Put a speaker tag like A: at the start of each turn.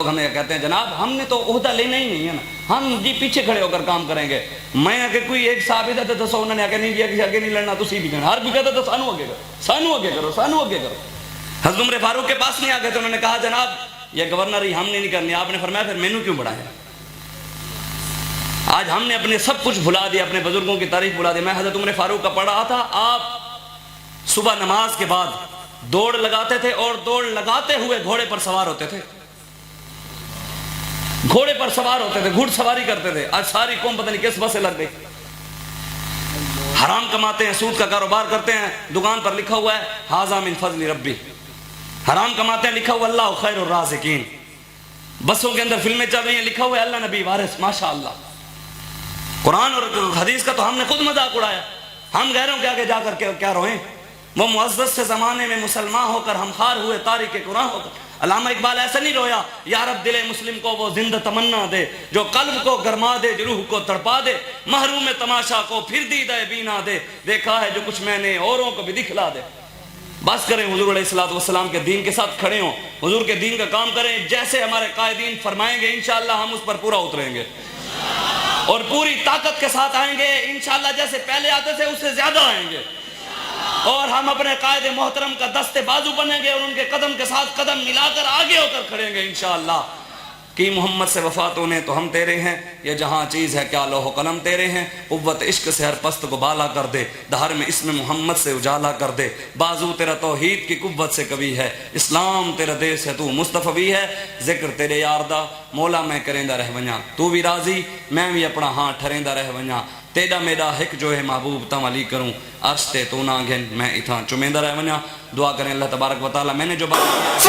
A: ہمیں کہتے ہیں جناب ہم نے تو عہدہ لینا ہی نہیں ہے نا, ہم جی پیچھے کھڑے ہو کر کام کریں گے. میں کہ کوئی ایک صحابی تھا تو انہوں نے نہیں جی کسی آگے نہیں لڑنا, تو بھی کرنا, ہر بھی کہتا تو سانو آگے کرو, سانو آگے کرو, سانو آگے کرو. حضرت عمر فاروق کے پاس نہیں آ گئے تو انہوں نے کہا جناب یہ گورنر ہم نے نہیں کرنی. آپ نے فرمایا پھر مینوں کیوں بڑھایا؟ آج ہم نے اپنے سب کچھ بھلا دیا, اپنے بزرگوں کی تاریخ بھلا دی. میں حضرت عمر فاروق کا پڑھ رہا تھا, آپ صبح نماز کے بعد دوڑ لگاتے تھے اور دوڑ لگاتے ہوئے گھوڑے پر سوار ہوتے تھے, گھوڑے پر سوار ہوتے تھے, گھڑ سواری کرتے تھے. آج ساری قوم پتہ نہیں کس بسے لگ گئی, حرام کماتے ہیں, سود کا کاروبار کرتے ہیں, دکان پر لکھا ہوا ہے ھذا من فضل ربی, حرام کماتے ہیں, لکھا ہوا اللہ خیر الرازقین. بسوں کے اندر فلمیں چل رہی ہیں, لکھا ہوا ہے اللہ نبی وارث. ماشاءاللہ قرآن اور حدیث کا تو ہم نے خود مذاق اڑایا, ہم غیروں کے آگے جا کر کیا روئیں. وہ معزز سے زمانے میں مسلمان ہو کر ہم خار ہوئے, تاریخ قرآن ہو کر. علامہ اقبال ایسا نہیں رویا, یا رب دل مسلم کو وہ زندہ تمنا دے, جو قلب کو گرما دے, جو روح کو تڑپا دے, محروم تماشا کو پھر دیدہ بینا دے, دیکھا ہے جو کچھ میں نے اوروں کو بھی دکھلا دے. بس کریں, حضور علیہ السلام کے دین کے ساتھ کھڑے ہوں, حضور کے دین کا کام کریں, جیسے ہمارے قائدین فرمائیں گے انشاءاللہ ہم اس پر پورا اتریں گے اور پوری طاقت کے ساتھ آئیں گے انشاءاللہ. جیسے پہلے آتے تھے اس سے زیادہ آئیں گے, اور ہم اپنے قائد محترم کا دستے بازو بنیں گے اور ان کے قدم کے ساتھ قدم ملا کر آگے ہو کر کھڑیں گے انشاءاللہ. کہ محمد سے وفات ہونے تو ہم تیرے ہیں, یہ جہاں چیز ہے کیا لوح و قلم تیرے ہیں. قوت عشق سے ہر پست کو بالا کر دے, دہر میں اسم محمد سے اجالا کر دے. بازو تیرا توحید کی قوت سے کبھی ہے, اسلام تیرا دیس ہے تو مصطفی ہے. ذکر تیرے یاردہ مولا میں کریندہ رہ ونجا, تو بھی راضی میں بھی اپنا ہاں ٹھریندہ رہ ونجا. تیڈا میڈا ہک جو ہے محبوب تم علی کروں, عرش تے تو نہ گھن میں اتھاں چمیندہ رہ ونجا. دعا کریں اللہ تبارک و تعالی میں نے جو بات